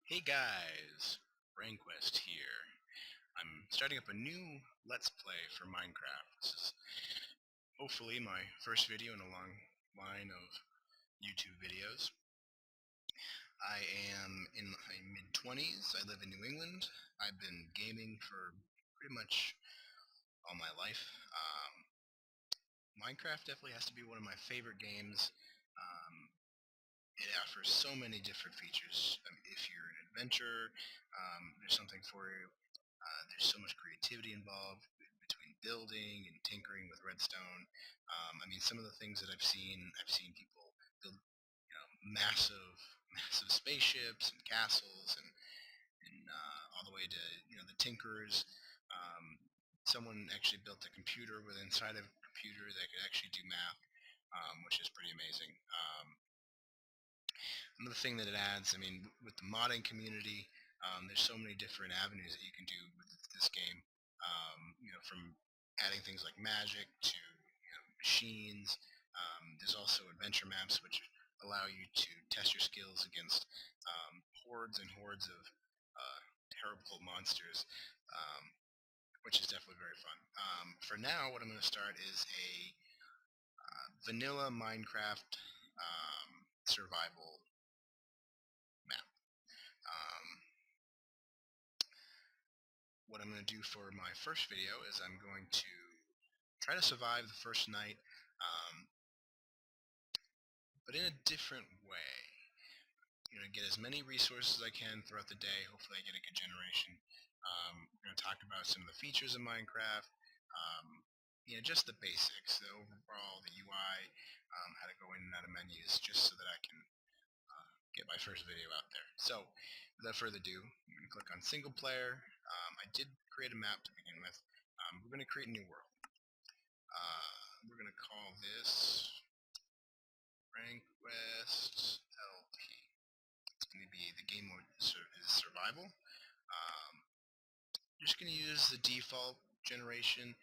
Hey guys, Ranquest here. I'm starting up a new Let's Play for Minecraft. This is hopefully my first video in a long line of YouTube videos. I am in my mid-20s. I live in New England. I've been gaming for pretty much all my life. Minecraft definitely has to be one of my favorite games. It offers so many different features. I mean, if you're an adventurer, there's something for you. There's so much creativity involved between building and tinkering with redstone. I mean, some of the things that I've seen people build, massive, massive spaceships and castles, and all the way to the tinkerers. Um, Someone actually built a computer with inside of a computer that could actually do math, which is pretty amazing. Another thing that it adds, I mean, with the modding community, there's so many different avenues that you can do with this game. From adding things like magic to machines. There's also adventure maps which allow you to test your skills against hordes and hordes of terrible monsters, which is definitely very fun. For now, what I'm going to start is a vanilla Minecraft survival map. Um, what I'm going to do for my first video is I'm going to try to survive the first night, but in a different way. Get as many resources as I can throughout the day. Hopefully I get a good generation. We're going to talk about some of the features of Minecraft, just the basics, the overall, the UI, how to go in and out of menus, just so that I can get my first video out there. So, without further ado, I'm going to click on single player. I did create a map to begin with. We're going to create a new world. We're going to call this Ranquest LP. It's going to be the game mode is survival. I'm just going to use the default generation.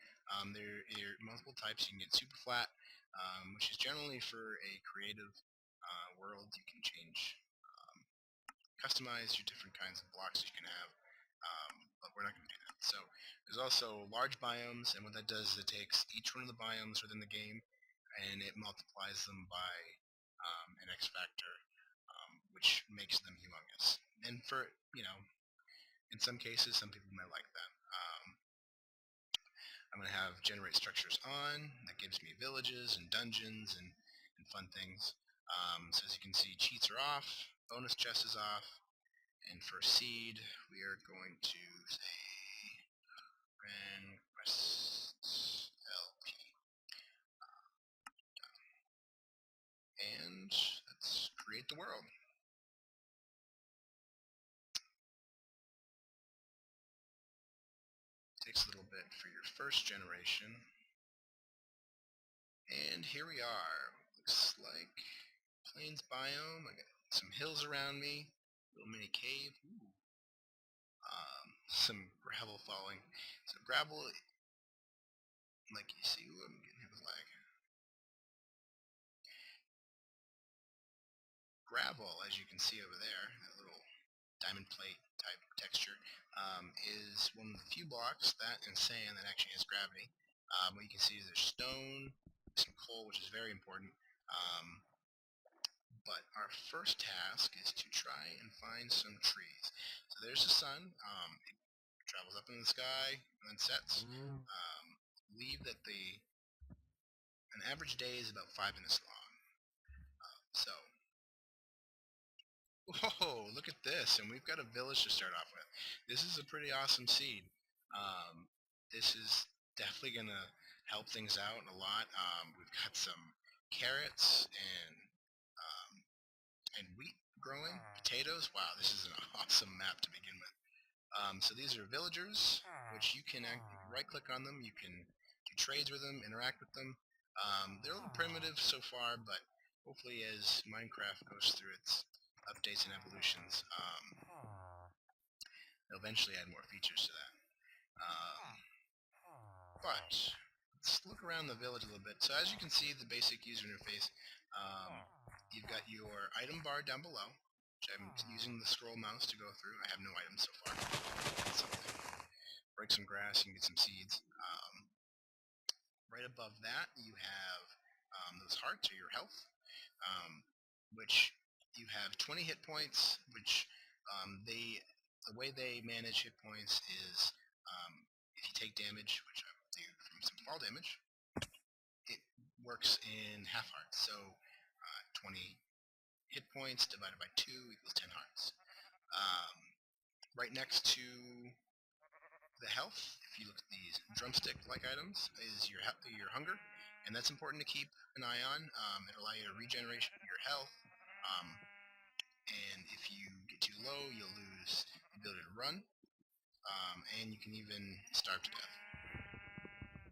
There are multiple types. You can get super flat, which is generally for a creative world. You can change, customize your different kinds of blocks you can have, but we're not going to do that. So there's also large biomes, and what that does is it takes each one of the biomes within the game and it multiplies them by an X factor, which makes them humongous. And for, in some cases, some people might like that. I'm going to have generate structures on. That gives me villages and dungeons and fun things. So as you can see, cheats are off, bonus chest is off, and for seed, we are going to say Ranquest LP. And let's create the world. Takes a little bit for your first generation. And here we are. Looks like plains biome. I got some hills around me. Little mini cave. Ooh. Some gravel falling. So gravel, like you see, ooh, I'm getting hit with lag. Gravel, as you can see over there, that little diamond plate type texture, is one of the few blocks, that and sand, that actually has gravity. What you can see is there's stone, some coal, which is very important. But our first task is to try and find some trees. So there's the sun. It travels up in the sky and then sets. Believe that an average day is about 5 minutes long. So, whoa, look at this, and we've got a village to start off with. This is a pretty awesome seed. This is definitely going to help things out a lot. We've got some carrots and wheat growing, potatoes. Wow, this is an awesome map to begin with. So these are villagers, which you can right-click on them. You can do trades with them, interact with them. They're a little primitive so far, but hopefully as Minecraft goes through its updates and evolutions, they'll eventually add more features to that. But let's look around the village a little bit. So as you can see, the basic user interface, you've got your item bar down below, I'm using the scroll mouse to go through. I have no items so far. Something. Break some grass, you can get some seeds. Right above that, you have those hearts, or your health, which you have 20 hit points, which the way they manage hit points is if you take damage, which I will do from some fall damage, it works in half hearts. So 20 hit points divided by 2 equals 10 hearts. Right next to the health, if you look at these drumstick-like items, is your hunger, and that's important to keep an eye on. It'll allow you to regenerate your health, and if you get too low, you'll lose the ability to run, and you can even starve to death.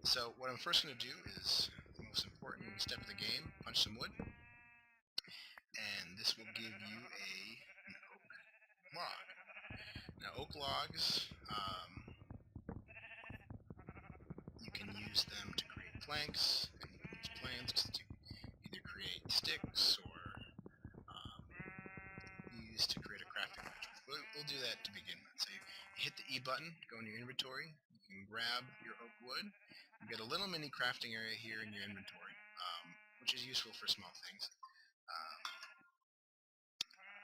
So what I'm first going to do is the most important step of the game: punch some wood, and this will give you an oak log. Now, oak logs, you can use them to create planks, and you can use planks to either create sticks or use to create a crafting bench. We'll do that to begin with. So you hit the E button, go in your inventory, you can grab your oak wood. You get a little mini crafting area here in your inventory, which is useful for small things.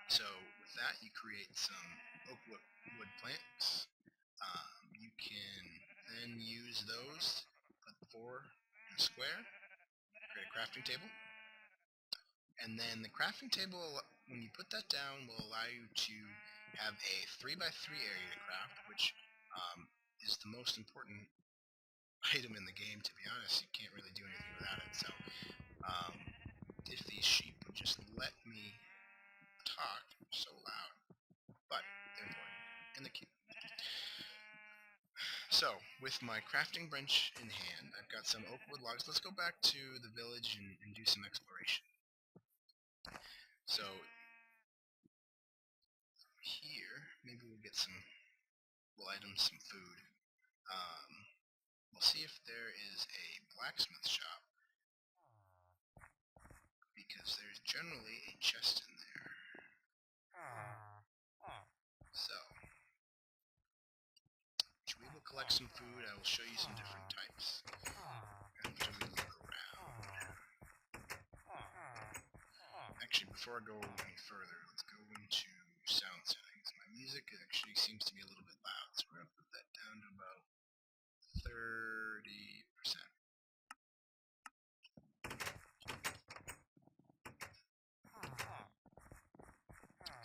So with that, you create some oak wood planks. You can then use those, put 4 in a square, create a crafting table. And then the crafting table, when you put that down, will allow you to have a 3x3 area to craft, which is the most important item in the game, to be honest. You can't really do anything without it. So if these sheep would just let me talk so loud, but they're important, and they're cute. So, with my crafting bench in hand, I've got some oak wood logs. Let's go back to the village and do some exploration. So, here, maybe we'll get some items, some food. We'll see if there is a blacksmith shop, because there's generally a chest in there. So, we will collect some food. I will show you some different types after we look around. Actually, before I go any further, let's go into sound settings. My music actually seems to be a little bit loud, so we're going to put that down to about 30%.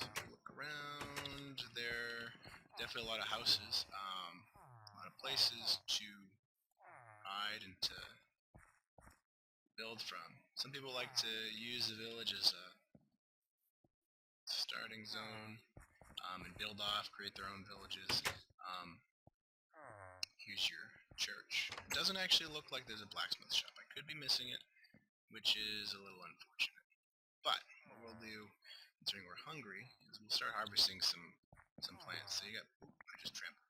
So if you look around, there are definitely a lot of houses, a lot of places to hide and to build from. Some people like to use the village as a starting zone and build off, create their own villages. Here's your church. It doesn't actually look like there's a blacksmith shop. I could be missing it, which is a little unfortunate. But what we'll do, considering we're hungry, is we'll start harvesting some plants. So you got, I just trampled.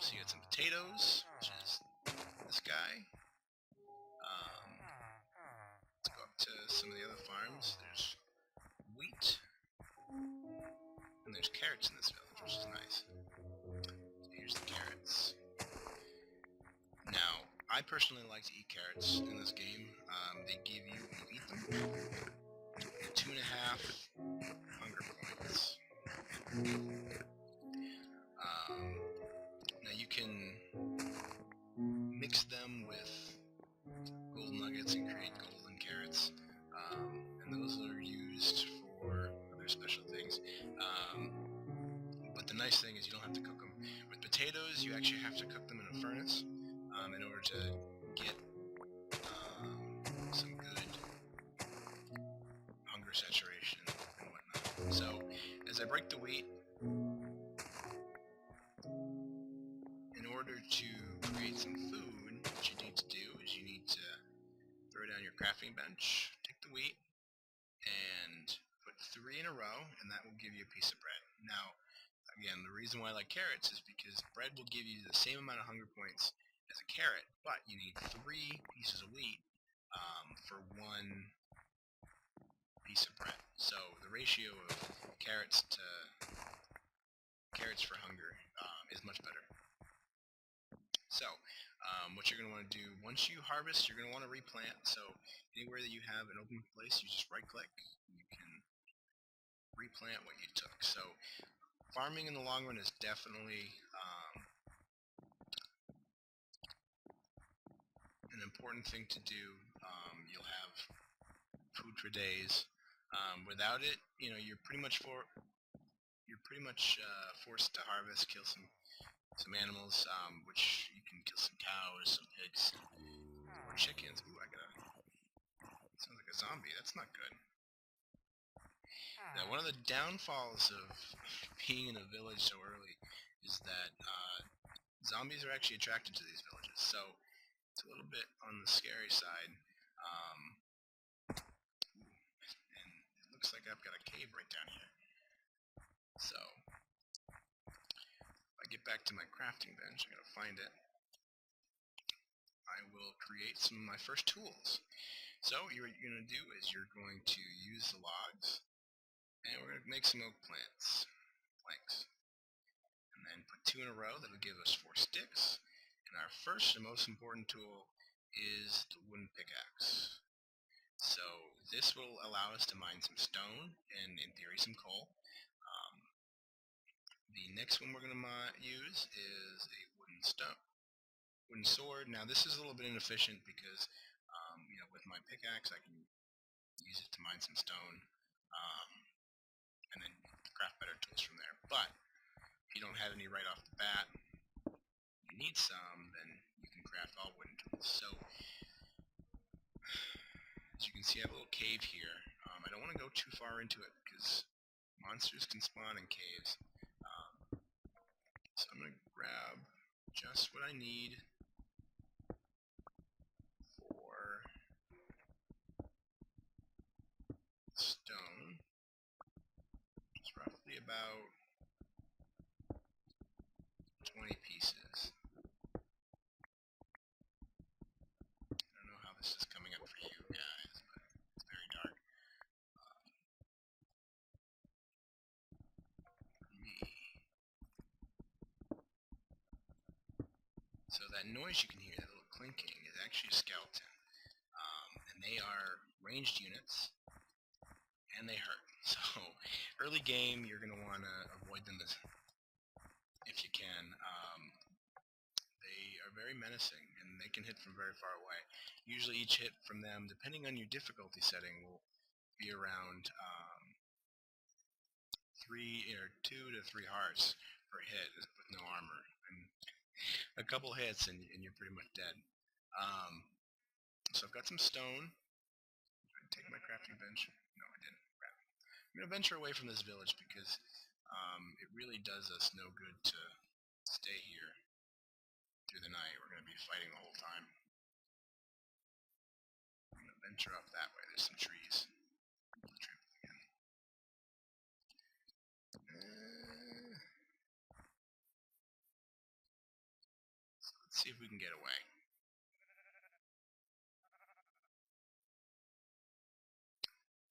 So you got some potatoes, which is this guy. Let's go up to some of the other farms. There's wheat, and there's carrots in this village, which is nice. So here's the carrots. Now, I personally like to eat carrots in this game. They give you, when you eat them, 2.5 hunger points. Now you can mix them with gold nuggets and create golden carrots, and those are used for other special things. But the nice thing is you don't have to cook them. With potatoes, you actually have to cook them in a furnace in order to get some good hunger saturation and whatnot. So as I break the wheat, in order to create some food, what you need to do is you need to throw down your crafting bench, take the wheat, and put 3 in a row, and that will give you a piece of bread. Now, again, the reason why I like carrots is because bread will give you the same amount of hunger points as a carrot, but you need 3 pieces of wheat for 1 piece of bread. So the ratio of carrots for hunger is much better. So, what you're going to want to do, once you harvest, you're going to want to replant. So, anywhere that you have an open place, you just right-click. You can replant what you took. So, farming in the long run is definitely an important thing to do. You'll have food for days. Without it, you're pretty much forced to harvest, kill some animals, which you can kill some cows, some pigs, or chickens. Ooh, sounds like a zombie. That's not good. Now, one of the downfalls of being in a village so early is that zombies are actually attracted to these villages, so it's a little bit on the scary side. And it looks like I've got a cave right down here. So, if I get back to my crafting bench, I'm going to find it. I will create some of my first tools. So what you're going to do is you're going to use the logs, and we're going to make some oak planks, and then put 2 in a row. That'll give us 4 sticks. And our first and most important tool is the wooden pickaxe. So this will allow us to mine some stone and, in theory, some coal. The next one we're going to use is a wooden sword. Now this is a little bit inefficient because with my pickaxe I can use it to mine some stone, and then craft better tools from there. But if you don't have any right off the bat, you need some, then you can craft all wooden tools. So as you can see, I have a little cave here. I don't want to go too far into it because monsters can spawn in caves. So I'm going to grab just what I need for stone. It's roughly about 20 pieces. I don't know how this is coming up for you guys, but it's very dark. For me. So that noise you can hear, that little clinking, is actually a skeleton. And they are ranged units, and they hurt. So early game, you're going to want to avoid them if you can. They are very menacing, and they can hit from very far away. Usually each hit from them, depending on your difficulty setting, will be around 2 to 3 hearts per hit with no armor. And a couple hits and you're pretty much dead. So I've got some stone. I take my crafting bench. No, I didn't. I'm going to venture away from this village because it really does us no good to stay here through the night. We're going to be fighting the whole time. I'm going to venture up that way. There's some trees. So let's see if we can get away.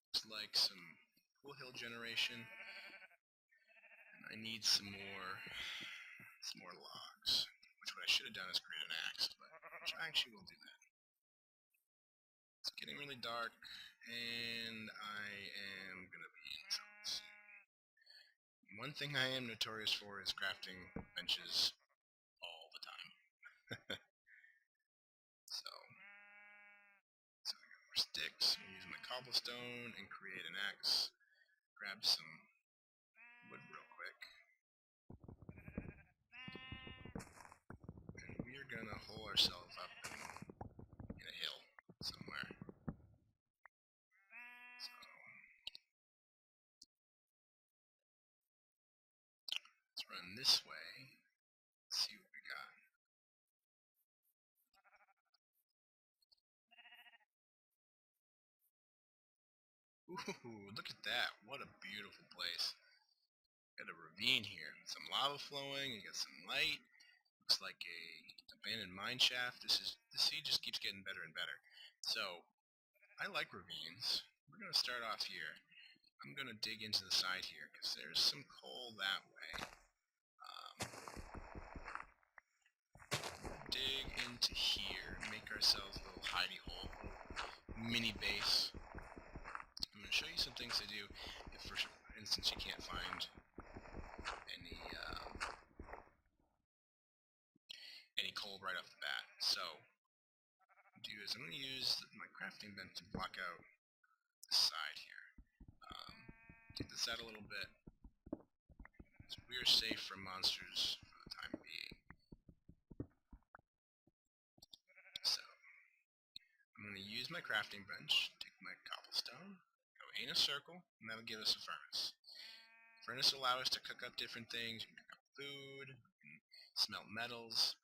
Looks like some cool hill generation. And I need some more logs. Which what I should have done is create an axe, but I actually will do that. It's getting really dark, and I am gonna be in trouble soon. One thing I am notorious for is crafting benches all the time. So I got more sticks. I'm using my cobblestone and create an axe. Grab some wood real quick. And we are gonna hole ourselves up in a hill somewhere. So let's run this way. Let's see what we got. Ooh, look at that. What a beautiful place. Got a ravine here. Some lava flowing, you got some light. Looks like a abandoned mine shaft. The sea just keeps getting better and better. So I like ravines. We're gonna start off here. I'm going to dig into the side here because there's some coal that way. Dig into here, make ourselves a little hidey hole, mini base. I'm going to show you some things to do if, for instance, you can't find any coal right off the bat. So, what I'm going to do is I'm going to use my crafting bench to block out the side here. Take this out a little bit. So we are safe from monsters for the time being. So, I'm going to use my crafting bench, take my cobblestone, go in a circle, and that'll give us a furnace. Furnace will allow us to cook up different things. You can cook up food, smelt metals.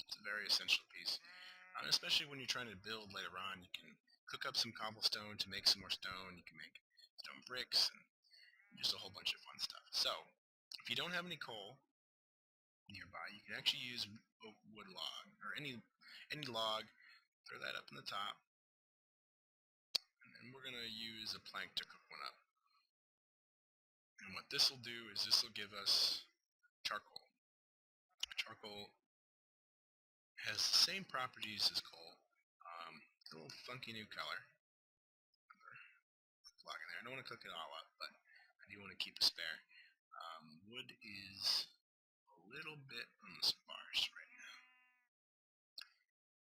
It's a very essential piece. Especially when you're trying to build later on, you can cook up some cobblestone to make some more stone. You can make stone bricks and just a whole bunch of fun stuff. So, if you don't have any coal nearby, you can actually use a wood log or any log. Throw that up in the top, and then we're gonna use a plank to cook one up. And what this will do is this will give us charcoal. Charcoal has the same properties as coal. It's a little funky new color. Log in there. I don't want to cook it all up, but I do want to keep a spare. Wood is a little bit on the sparse right now.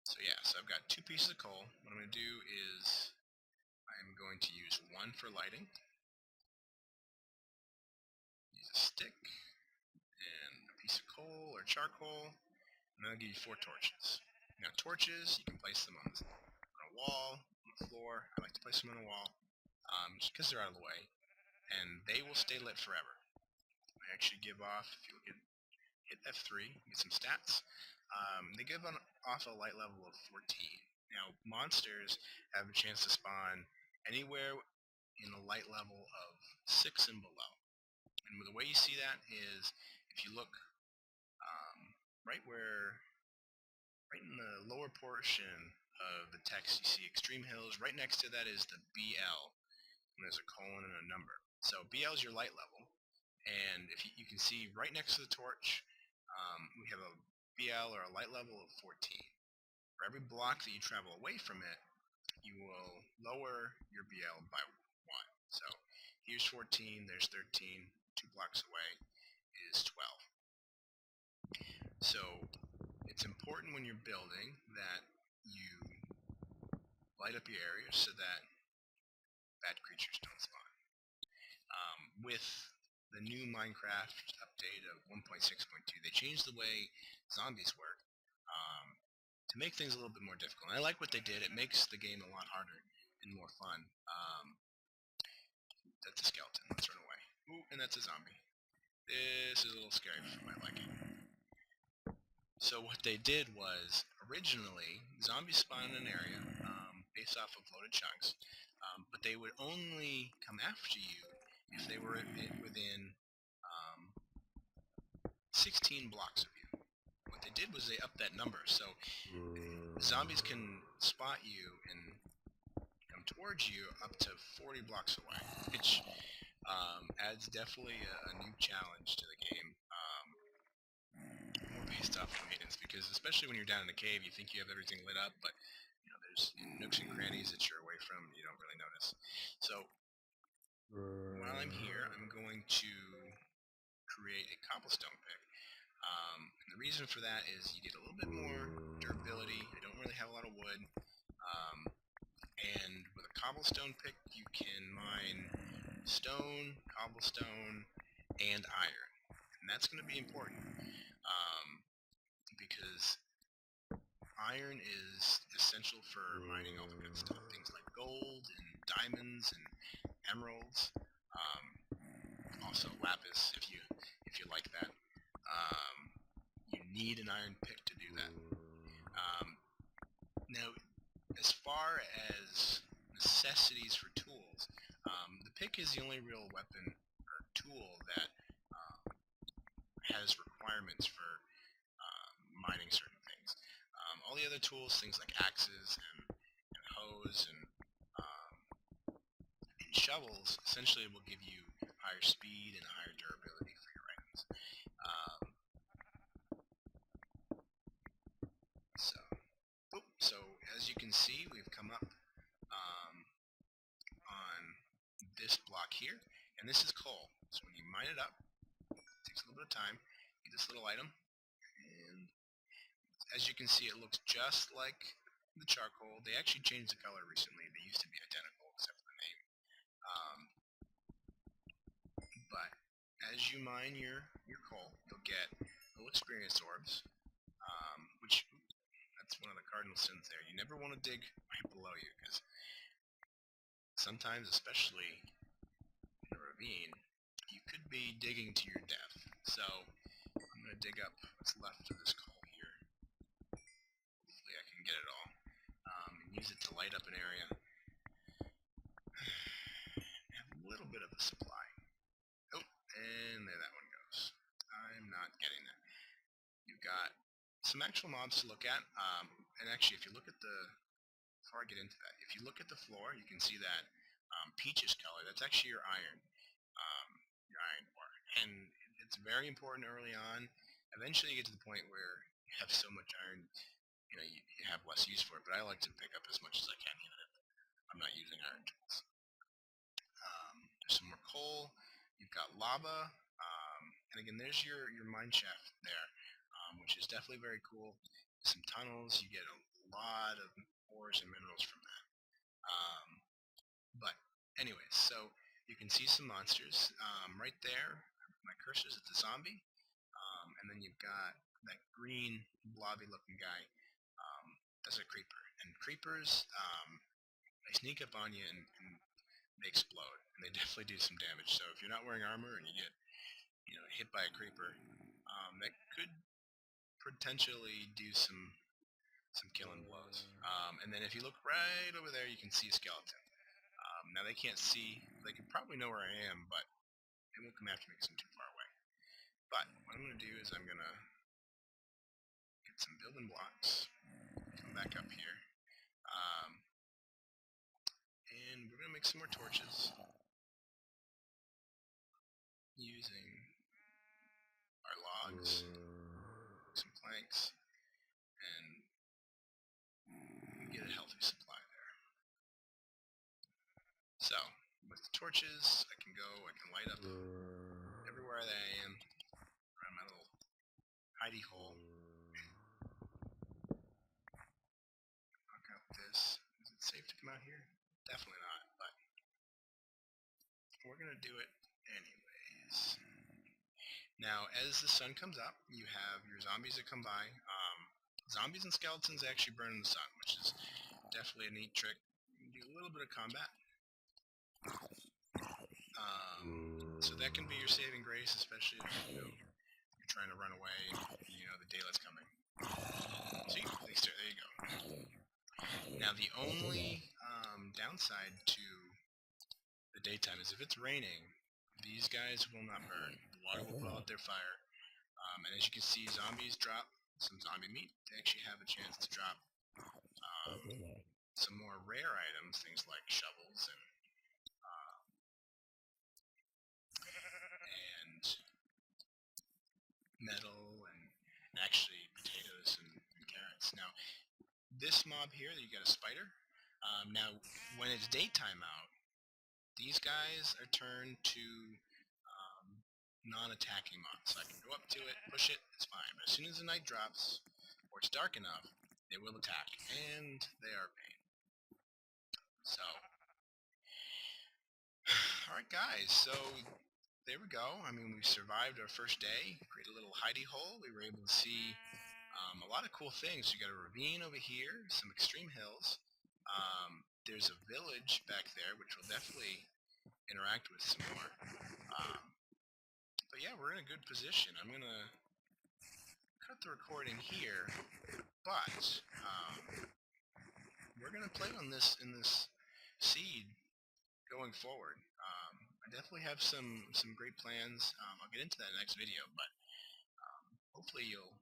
So yeah, so I've got 2 pieces of coal. What I'm going to do is I'm going to use one for lighting. Use a stick and a piece of coal or charcoal, and that'll give you 4 torches. Now torches, you can place them on a wall, on the floor. I like to place them on a wall, just because they're out of the way, and they will stay lit forever. They actually give off, if you hit F3, get some stats. They give off a light level of 14. Now, monsters have a chance to spawn anywhere in a light level of 6 and below. And the way you see that is if you look right in the lower portion of the text, you see Extreme Hills. Right next to that is the BL, and there's a colon and a number. So BL is your light level, and if you can see right next to the torch, we have a BL or a light level of 14. For every block that you travel away from it, you will lower your BL by 1. So here's 14, there's 13, 2 blocks away is 12. So it's important when you're building that you light up your area so that bad creatures don't spawn. With the new Minecraft update of 1.6.2, they changed the way zombies work to make things a little bit more difficult. And I like what they did. It makes the game a lot harder and more fun. That's a skeleton. Let's run away. Ooh, and that's a zombie. This is a little scary for my liking. So what they did was, originally, zombies spawn in an area based off of loaded chunks, but they would only come after you if they were within 16 blocks of you. What they did was they upped that number, so zombies can spot you and come towards you up to 40 blocks away, which adds definitely a new challenge to the game. More based off of maintenance, because especially when you're down in a cave, you think you have everything lit up, but there's nooks and crannies that you're away from, you don't really notice. So while I'm here, I'm going to create a cobblestone pick. And the reason for that is you get a little bit more durability. I don't really have a lot of wood. And with a cobblestone pick, you can mine stone, cobblestone, and iron. And that's going to be important because iron is essential for mining all the good stuff. Things like gold and diamonds and emeralds. Also lapis, if you like that. You need an iron pick to do that. Now, as far as necessities for tools, the pick is the only real weapon or tool that has requirements for mining certain things. All the other tools, things like axes and hoes and And shovels essentially will give you higher speed and higher durability for your items. So as you can see, we've come up on this block here, and this is coal. So when you mine it up, it takes a little bit of time. Get this little item, and as you can see, it looks just like the charcoal. They actually changed the color recently. They used to be identical except for the name. But as you mine your coal, you'll get little experience orbs, which that's one of the cardinal sins there. You never want to dig right below you, because sometimes, especially in a ravine, you could be digging to your death. So I'm going to dig up what's left of this coal here. Hopefully I can get it all. And use it to light up an area. Have a little bit of a supply. Oh, and there that one goes. I'm not getting that. You've got some actual mobs to look at. And actually, if you look at before I get into that, if you look at the floor, you can see that peachish color. That's actually your iron ore. And it's very important early on. Eventually, you get to the point where you have so much iron, you have less use for it. But I like to pick up as much as I can, even if I'm not using iron tools. There's some more coal. You've got lava. And again, there's your mine shaft there, which is definitely very cool. Some tunnels. You get a lot of ores and minerals from that. But anyways, so you can see some monsters. Right there, my cursor's at the zombie. And then you've got that green blobby looking guy. That's a creeper. And creepers, they sneak up on you and they explode. And they definitely do some damage. So if you're not wearing armor and you get hit by a creeper, that could potentially do some killing blows. And then if you look right over there, you can see a skeleton. Now they can't see, they can probably know where I am, but they won't come after me because I'm too far away. But what I'm going to do is I'm going to get some building blocks, come back up here, and we're going to make some more torches using our logs, some planks, and get a healthy supply there. So, with the torches, I can light up everywhere that I am, around my little hidey hole. Knock out this. Is it safe to come out here? Definitely not, but we're going to do it anyways. Now, as the sun comes up, you have your zombies that come by. Zombies and skeletons actually burn in the sun, which is definitely a neat trick. You can do a little bit of combat. So that can be your saving grace, especially if you're trying to run away and the daylight's coming. See? There you go. Now, the only downside to the daytime is if it's raining, these guys will not burn. The water will put out their fire. And as you can see, zombies drop some zombie meat. They actually have a chance to drop some more rare items, things like shovels and metal and actually potatoes and carrots. Now, this mob here, you got a spider. Now, when it's daytime out, these guys are turned to non-attacking mobs. So I can go up to it, push it, it's fine. But as soon as the night drops, or it's dark enough, they will attack, and they are a pain. So, alright guys, so there we go. I mean, we survived our first day, created a little hidey hole. We were able to see a lot of cool things. You got a ravine over here, some extreme hills. There's a village back there, which we'll definitely interact with some more. But yeah, we're in a good position. I'm going to cut the recording here, but we're going to play on this in this seed going forward. I definitely have some great plans. I'll get into that in the next video, but hopefully you'll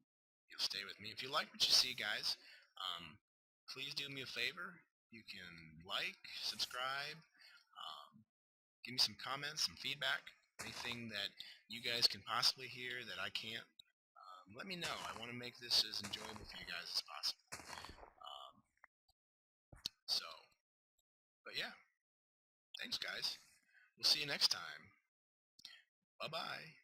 stay with me. If you like what you see, guys, please do me a favor. You can like, subscribe, Give me some comments, some feedback, anything that you guys can possibly hear that I can't. Let me know. I want to make this as enjoyable for you guys as possible. So, but yeah, thanks guys. We'll see you next time. Bye-bye.